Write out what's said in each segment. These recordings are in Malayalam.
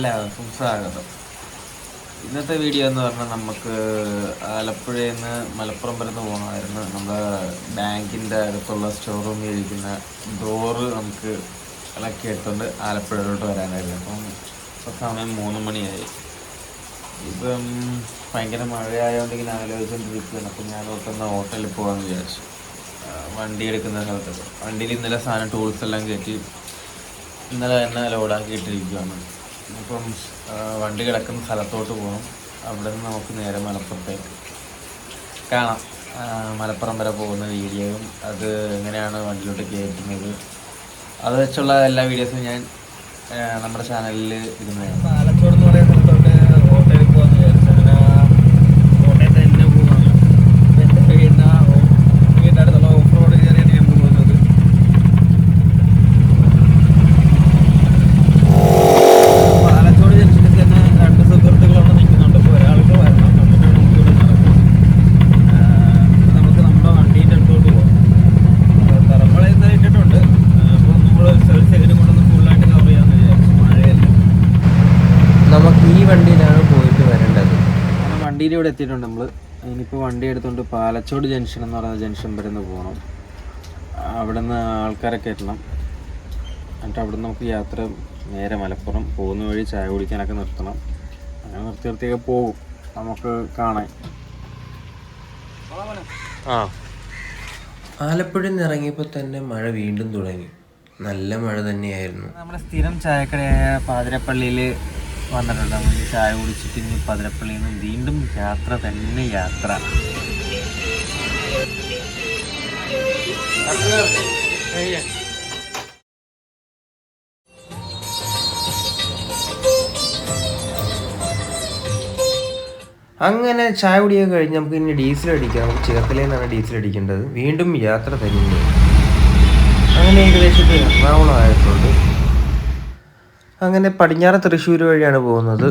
എല്ലാവർക്കും സ്വാഗതം. ഇന്നത്തെ വീഡിയോ എന്ന് പറഞ്ഞാൽ നമുക്ക് ആലപ്പുഴയിൽ നിന്ന് മലപ്പുറം വരെ പോകണമായിരുന്നു. നമ്മുടെ ബാങ്കിൻ്റെ അടുത്തുള്ള സ്റ്റോർ റൂമിൽ ഇരിക്കുന്ന ഡോറ് നമുക്ക് ഇളക്കി എടുത്തുകൊണ്ട് ആലപ്പുഴയിലോട്ട് വരാനായിരുന്നു. ഇപ്പം സമയം 3 മണിയായി. ഇപ്പം ഭയങ്കര മഴയായതുകൊണ്ട് ഇങ്ങനെ ആലോചിച്ചുകൊണ്ടിരിക്കുകയാണ്. അപ്പം ഞാൻ ഓർക്കുന്ന ഹോട്ടലിൽ പോകാമെന്ന് വിചാരിച്ചു. വണ്ടി എടുക്കുന്ന സ്ഥലത്ത് വണ്ടിയിൽ ഇന്നലെ സാധനം ടൂൾസ് എല്ലാം കയറ്റി ഇന്നലെ തന്നെ ലോഡാക്കിയിട്ടിരിക്കുകയാണ്. ഇപ്പം വണ്ടി കിടക്കുന്ന സ്ഥലത്തോട്ട് പോകണം. അവിടെ നിന്ന് നമുക്ക് നേരെ മലപ്പുറത്തേക്ക് കാണാം. മലപ്പുറം വരെ പോകുന്ന വീഡിയോയും അത് എങ്ങനെയാണ് വണ്ടിയിലോട്ട് കയറ്റുന്നത് അത് വെച്ചുള്ള എല്ലാ വീഡിയോസും ഞാൻ നമ്മുടെ ചാനലിൽ ഇടുന്നതാണ്. ആലച്ചോട് എന്ന് പറയുന്ന സ്ഥലത്തോട്ട് ഹോട്ടലിൽ പോകാമെന്ന് വിചാരിച്ചു. അങ്ങനെ കോട്ടയത്ത് തന്നെ പോകാം. എൻ്റെ വീടിൻ്റെ അടുത്തുള്ള ഓഫ് റോഡ് കയറിയാണ് ഞാൻ പോകുന്നത്. ആലച്ചോട് ജംഗ്ഷനിൽ തന്നെ 2 സുഹൃത്തുക്കളവിടെ നിൽക്കുന്നുണ്ട്. ഇപ്പോൾ ഒരാൾക്ക് വരണം, എന്നിട്ടാണ് നമുക്കിവിടെ നടക്കുന്നത്. നമുക്ക് നമ്മുടെ വണ്ടീൻ്റെ അടുത്തോട്ട് പോകാം. തറമ്പള ഇന്നലെ ഇട്ടിട്ടുണ്ട്. അപ്പോൾ നമ്മൾ സെക്കൻഡ് കൊണ്ടൊന്ന് ഫുള്ളായിട്ട് കവർ ചെയ്യാമെന്ന് വിചാരിച്ചു. മഴയല്ല. നമുക്ക് ഈ വണ്ടിയിലാണ് പോയിട്ട് വരേണ്ടത്. വണ്ടിയിൽ ഇവിടെ എത്തിയിട്ടുണ്ട് നമ്മൾ. ഇനിയിപ്പോൾ വണ്ടി എടുത്തുകൊണ്ട് പാലച്ചോട് ജംഗ്ഷൻ എന്ന് പറയുന്ന ജംഗ്ഷൻ വരെ ഒന്ന് പോകണം. അവിടെ നിന്ന് ആൾക്കാരെ കയറ്റണം. എന്നിട്ട് അവിടെ നിന്ന് നമുക്ക് യാത്ര നേരെ മലപ്പുറം പോകുന്ന വഴി ചായ കുടിക്കാനൊക്കെ നിർത്തണം. അങ്ങനെ നിർത്തിയൊക്കെ പോകും. നമുക്ക് കാണാൻ. ആലപ്പുഴയിൽ നിന്ന് ഇറങ്ങിയപ്പോൾ തന്നെ മഴ വീണ്ടും തുടങ്ങി. നല്ല മഴ തന്നെയായിരുന്നു. നമ്മുടെ സ്ഥിരം ചായക്കടയായ പാതിരപ്പള്ളിയിൽ വന്നിട്ടുണ്ട്. നമ്മൾ ചായ കുടിച്ചിട്ട് ഇനി പാതിരപ്പള്ളിയിൽ നിന്ന് വീണ്ടും യാത്ര തന്നെ യാത്ര. അങ്ങനെ ചായ കുടിയൊക്കെ കഴിഞ്ഞ് നമുക്ക് ഇനി ഡീസൽ അടിക്കാം. നമുക്ക് ചേർത്തലയിൽ നിന്നാണ് ഡീസൽ അടിക്കേണ്ടത്. വീണ്ടും യാത്ര തന്നെ. അങ്ങനെ ഏകദേശം എറണാകുളം ആയിട്ടുണ്ട്. അങ്ങനെ പടിഞ്ഞാറ് തൃശ്ശൂർ വഴിയാണ് പോകുന്നത്.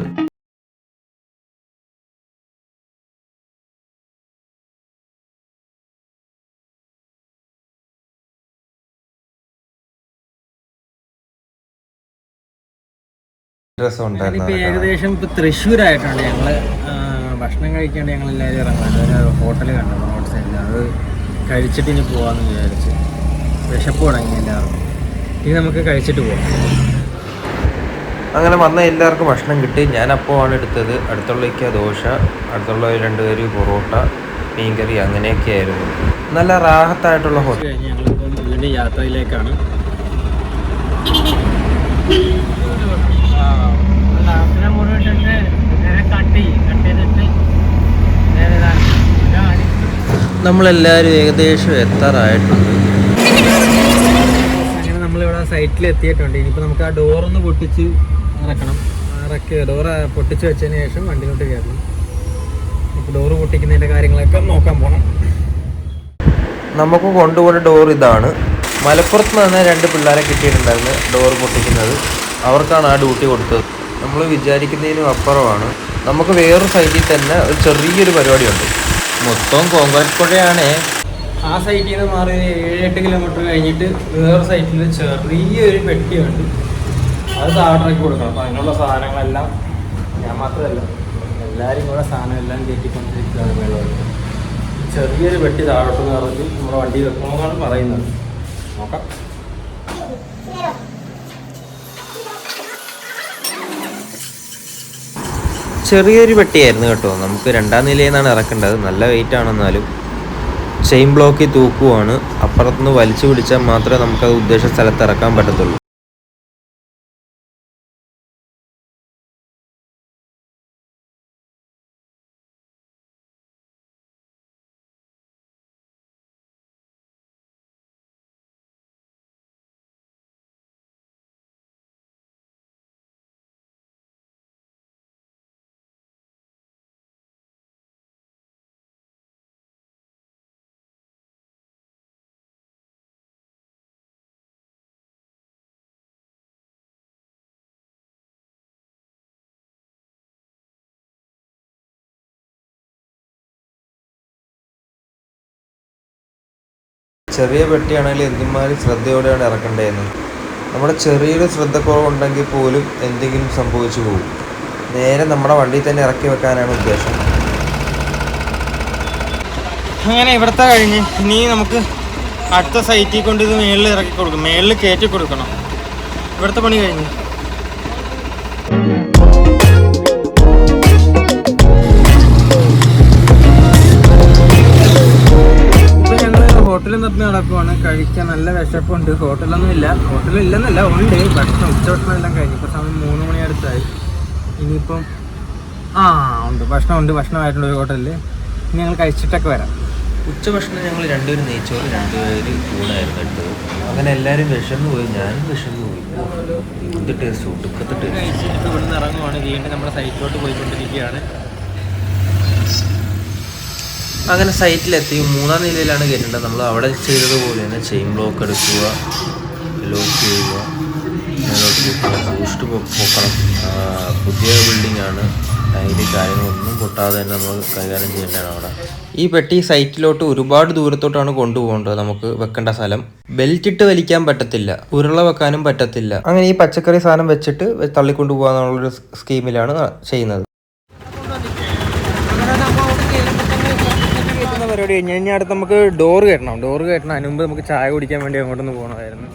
ഏകദേശം ഇപ്പോൾ തൃശ്ശൂരായിട്ടാണ് ഞങ്ങൾ ഭക്ഷണം കഴിക്കാണ്ട് ഞങ്ങൾ എല്ലാവരും ഇറങ്ങുന്നുണ്ട്. ഒരു ഹോട്ടൽ കണ്ടു റോഡ് സൈഡിൽ. അത് കഴിച്ചിട്ട് ഇനി പോകാമെന്ന് വിചാരിച്ച്. വിശപ്പ് തുടങ്ങി എല്ലാവർക്കും. ഇനി നമുക്ക് കഴിച്ചിട്ട് പോകാം. അങ്ങനെ വന്ന എല്ലാവർക്കും ഭക്ഷണം കിട്ടി. ഞാൻ അപ്പമാണ് എടുത്തത്. അടുത്തുള്ളേക്ക് ദോശ, അടുത്തുള്ള 2 കറി പൊറോട്ട, മീൻകറി അങ്ങനെയൊക്കെ ആയിരുന്നു. നല്ല റാഹത്തായിട്ടുള്ള ഹോട്ടൽ. കഴിഞ്ഞ് ഞങ്ങളിപ്പം വീണ്ടും യാത്രയിലേക്കാണ്. നമ്മളെല്ലാവരും ഏകദേശം എത്താറായിട്ടുണ്ട്. അങ്ങനെ നമ്മളിവിടെ സൈറ്റിൽ എത്തിയിട്ടുണ്ട്. ഇനിയിപ്പോൾ നമുക്ക് ആ ഡോറൊന്ന് പൊട്ടിച്ച് ഇറക്കണം. ഡോറ് പൊട്ടിച്ച് വെച്ചതിന് ശേഷം വണ്ടിയിലോട്ട് കയറണം. ഇപ്പോൾ ഡോറ് പൊട്ടിക്കുന്നതിൻ്റെ കാര്യങ്ങളൊക്കെ നോക്കാൻ പോകണം. നമുക്ക് കൊണ്ടുപോകുന്ന ഡോർ ഇതാണ്. മലപ്പുറത്ത് നിന്ന് 2 പിള്ളേരെ കിട്ടിയിട്ടുണ്ടായിരുന്നു ഡോർ പൊട്ടിക്കുന്നത്. അവർക്കാണ് ആ ഡ്യൂട്ടി കൊടുത്തത്. നമ്മൾ വിചാരിക്കുന്നതിനും അപ്പുറമാണ്. നമുക്ക് വേറൊരു സൈറ്റിൽ തന്നെ ഒരു ചെറിയൊരു പരിപാടിയുണ്ട്. മൊത്തം കോൺക്രീറ്റ് പുഴയാണ്. ആ സൈറ്റിൽ നിന്ന് മാറി 7-8 കിലോമീറ്റർ കഴിഞ്ഞിട്ട് വേറെ സൈറ്റിൽ ചെറിയൊരു പെട്ടിയുണ്ട്. അത് താഴേക്ക് കൊടുക്കണം. അപ്പോൾ അതിനുള്ള സാധനങ്ങളെല്ലാം ഞാൻ മാത്രമല്ല എല്ലാവരും കൂടെ സാധനം എല്ലാം കയറ്റിക്കൊണ്ടിരിക്കുകയാണ്. വെള്ളം ചെറിയൊരു പെട്ടി താഴോട്ട് നിറഞ്ഞ് നമ്മുടെ വണ്ടി വെക്കണമെന്നാണ് പറയുന്നത്. നോക്കാം. ചെറിയൊരു പെട്ടിയായിരുന്നു കേട്ടോ. നമുക്ക് 2ാം നിലയിൽ നിന്നാണ് ഇറക്കേണ്ടത്. നല്ല വെയിറ്റ് ആണെന്നാലും ചെയിൻ ബ്ലോക്കിൽ തൂക്കുവാണ്. അപ്പുറത്തുനിന്ന് വലിച്ചു പിടിച്ചാൽ മാത്രമേ നമുക്കത് ഉദ്ദേശിച്ച സ്ഥലത്ത് ഇറക്കാൻ പറ്റത്തുള്ളൂ. ചെറിയ പെട്ടിയാണെങ്കിൽ എന്തുമാതിരി ശ്രദ്ധയോടെയാണ് ഇറക്കേണ്ടതെന്ന്. നമ്മുടെ ചെറിയൊരു ശ്രദ്ധക്കുറവുണ്ടെങ്കിൽ പോലും എന്തെങ്കിലും സംഭവിച്ചു പോകും. നേരെ നമ്മുടെ വണ്ടിയിൽ തന്നെ ഇറക്കി വെക്കാനാണ് ഉദ്ദേശം. അങ്ങനെ ഇവിടുത്തെ കഴിഞ്ഞ് ഇനി നമുക്ക് അടുത്ത സൈറ്റിൽ കൊണ്ട് ഇത് മേളിൽ ഇറക്കി കൊടുക്കും, മേളിൽ കയറ്റി കൊടുക്കണം. ഇവിടുത്തെ പണി കഴിഞ്ഞു. ഇപ്പം ഞങ്ങൾ ഹോട്ടലിൽ നിർത്തി നടക്കുവാണ്. കഴിക്കാൻ നല്ല വിശപ്പുണ്ട്. ഹോട്ടലൊന്നും ഇല്ല, ഹോട്ടലില്ലെന്നല്ല ഉണ്ട്. ഭക്ഷണം ഉച്ചഭക്ഷണം എല്ലാം കഴിഞ്ഞു. ഇപ്പോൾ സമയം 3 മണി അടുത്തായി. ഇനിയിപ്പം ഉണ്ട് ഭക്ഷണമുണ്ട്, ഭക്ഷണമായിട്ടുണ്ട് ഒരു ഹോട്ടലിൽ. ഇനി ഞങ്ങൾ കഴിച്ചിട്ടൊക്കെ വരാം. ഉച്ചഭക്ഷണം ഞങ്ങൾ 2 പേര് നെയ്ച്ചോറ്, 2 പേര് ഊണായിരുന്നു എടുത്തത്. അങ്ങനെ എല്ലാവരും വിശന്ന് പോയി, ഞാനും വിശന്ന് പോയി. എന്ത് ടേസ്റ്റ്, ഒടുക്കത്തെ ടേസ്റ്റ്. കഴിച്ചിട്ട് ഇവിടുന്ന് ഇറങ്ങുവാണ്. വീണ്ടും നമ്മുടെ സൈറ്റിലോട്ട് പോയിക്കൊണ്ടിരിക്കുകയാണ്. അങ്ങനെ സൈറ്റിലെത്തി 3-ാം നിലയിലാണ് കയറ്റേണ്ടത്. നമ്മൾ അവിടെ ചെയ്തതുപോലെ തന്നെ ചെയിൻ ബ്ലോക്ക് എടുക്കുക, ലോക്ക് ചെയ്യുക, സൂക്ഷിച്ച് പൊക്കണം. പുതിയ ബിൽഡിംഗ് ആണ്, അതിൻ്റെ കാര്യങ്ങളൊന്നും പൊട്ടാതെ തന്നെ നമ്മൾ കൈകാര്യം ചെയ്യേണ്ടതാണ് അവിടെ. ഈ പെട്ടി സൈറ്റിലോട്ട് ഒരുപാട് ദൂരത്തോട്ടാണ് കൊണ്ടുപോകേണ്ടത്. നമുക്ക് വെക്കേണ്ട സ്ഥലം ബെൽറ്റ് ഇട്ട് വലിക്കാൻ പറ്റത്തില്ല, ഉരുള വെക്കാനും പറ്റത്തില്ല. അങ്ങനെ ഈ പച്ചക്കറി സാധനം വെച്ചിട്ട് തള്ളിക്കൊണ്ടു പോകാന്നുള്ളൊരു സ്കീമിലാണ് ചെയ്യുന്നത്. പരിപാടി കഴിഞ്ഞ് കഴിഞ്ഞാൽ അടുത്ത് നമുക്ക് ഡോറ് കയറ്റണം. ഡോറ് കയറ്റണം. അതിന് മുമ്പ് നമുക്ക് ചായ കുടിക്കാൻ വേണ്ടി അങ്ങോട്ടൊന്ന് പോകണമായിരുന്നു.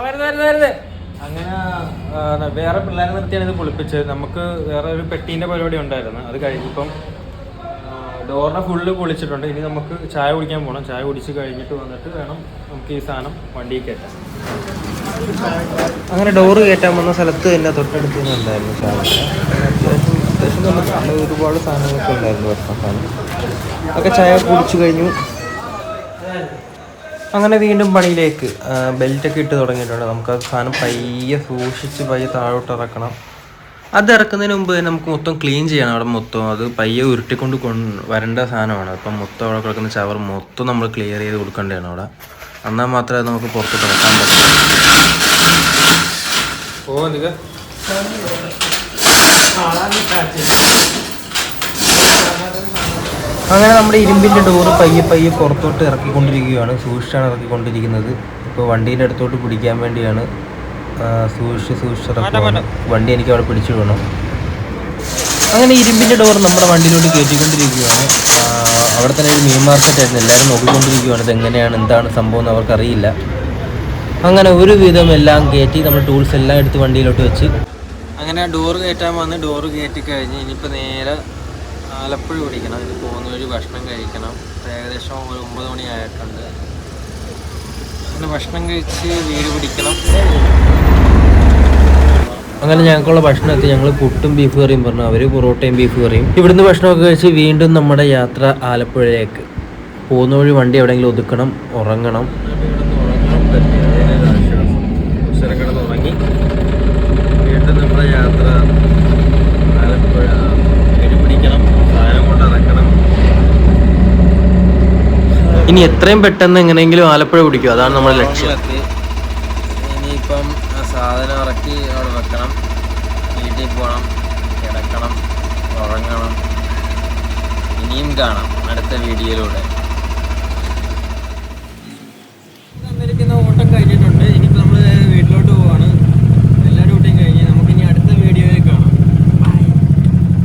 വരുന്നത് അങ്ങനെ വേറെ പിള്ളേരെ നിർത്തിയാണ് ഇത് പൊളിപ്പിച്ചത്. നമുക്ക് വേറെ ഒരു പെട്ടീൻ്റെ പരിപാടി ഉണ്ടായിരുന്നു. അത് കഴിഞ്ഞിപ്പം ഡോറിനെ ഫുള്ള് പൊളിച്ചിട്ടുണ്ട്. ഇനി നമുക്ക് ചായ കുടിക്കാൻ പോകണം. ചായ കുടിച്ച് കഴിഞ്ഞിട്ട് വന്നിട്ട് വേണം നമുക്ക് ഈ സാധനം വണ്ടിയിൽ കയറ്റാൻ. അങ്ങനെ ഡോറ് കയറ്റാൻ വന്ന സ്ഥലത്ത് തന്നെ തൊട്ടടുത്ത് തന്നെ ഉണ്ടായിരുന്നു ചായ. അത്യാവശ്യം ഒരുപാട് സാധനങ്ങളൊക്കെ ഉണ്ടായിരുന്നു, ഭക്ഷണ സാധനം ഒക്കെ. ചായ കുടിച്ചു കഴിഞ്ഞു. അങ്ങനെ വീണ്ടും പണിയിലേക്ക്. ബെൽറ്റൊക്കെ ഇട്ട് തുടങ്ങിയിട്ടുണ്ട്. നമുക്ക് ആ സാധനം പയ്യെ സൂക്ഷിച്ച് പയ്യെ താഴോട്ട് ഇറക്കണം. അത് ഇറക്കുന്നതിന് മുമ്പ് തന്നെ നമുക്ക് മൊത്തം ക്ലീൻ ചെയ്യണം. അവിടെ മൊത്തം അത് പയ്യെ ഉരുട്ടിക്കൊണ്ട് വരേണ്ട സാധനമാണ്. അപ്പം മൊത്തം അവിടെ കിടക്കുന്ന ചവർ മൊത്തം നമ്മൾ ക്ലിയർ ചെയ്ത് കൊടുക്കേണ്ടതാണ് അവിടെ. എന്നാൽ മാത്രമേ അത് നമുക്ക് പുറത്തോട്ട് ഇറക്കാൻ പറ്റൂ. അങ്ങനെ നമ്മുടെ ഇരുമ്പിൻ്റെ ഡോറ് പയ്യെ പുറത്തോട്ട് ഇറക്കിക്കൊണ്ടിരിക്കുകയാണ്. സൂക്ഷിച്ചാണ് ഇറക്കിക്കൊണ്ടിരിക്കുന്നത്. ഇപ്പോൾ വണ്ടീൻ്റെ അടുത്തോട്ട് പിടിക്കാൻ വേണ്ടിയാണ് സൂക്ഷിച്ച് ഇറക്കുകയാണ്. വണ്ടി എനിക്ക് അവിടെ പിടിച്ചു വിടണം. അങ്ങനെ ഇരുമ്പിൻ്റെ ഡോർ നമ്മുടെ വണ്ടിയിലോട്ട് കയറ്റിക്കൊണ്ടിരിക്കുകയാണ്. അവിടെ തന്നെ ഒരു മീൻ മാർക്കറ്റായിരുന്നു. എല്ലാവരും നോക്കിക്കൊണ്ടിരിക്കുകയാണ് ഇതെങ്ങനെയാണ്, എന്താണ് സംഭവം എന്ന് അവർക്കറിയില്ല. അങ്ങനെ ഒരുവിധം എല്ലാം കയറ്റി നമ്മൾ ടൂൾസ് എല്ലാം എടുത്ത് വണ്ടിയിലോട്ട് വെച്ച് അങ്ങനെ ഡോറ് കയറ്റാൻ വന്ന് ഡോറ് കയറ്റി കഴിഞ്ഞ് ഇനിയിപ്പോൾ നേരെ ആലപ്പുഴ പിടിക്കണം. ഇത് പോകുന്ന വഴി ഭക്ഷണം കഴിക്കണം. ഏകദേശം ഒരു 9 മണി ആയിട്ടുണ്ട്. അങ്ങനെ ഭക്ഷണം കഴിച്ച് വീട് പിടിക്കണം. അങ്ങനെ ഞങ്ങൾക്കുള്ള ഭക്ഷണം എത്തി. ഞങ്ങൾ പുട്ടും ബീഫ് കറിയും പറഞ്ഞു, അവർ പൊറോട്ടയും ബീഫ് കറിയും. ഇവിടുന്ന് ഭക്ഷണമൊക്കെ കഴിച്ച് വീണ്ടും നമ്മുടെ യാത്ര ആലപ്പുഴയിലേക്ക്. പോകുന്ന വഴി വണ്ടി എവിടെയെങ്കിലും ഒതുക്കണം, ഉറങ്ങണം. ഉറങ്ങി വീണ്ടും നമ്മുടെ യാത്ര ആലപ്പുഴ. വീട് പിടിക്കണം, സാധനം കൊണ്ട് ഇറക്കണം. ഇനി എത്രയും പെട്ടെന്ന് എങ്ങനെയെങ്കിലും ആലപ്പുഴ പിടിക്കും, അതാണ് നമ്മുടെ ലക്ഷ്യം. ഇനിയിപ്പം സാധനം ഇറക്കി അവിടെ വെക്കണം, വീട്ടിൽ പോകണം, കിടക്കണം, ഉറങ്ങണം. ഇനിയും കാണാം അടുത്ത വീഡിയോയിലൂടെ.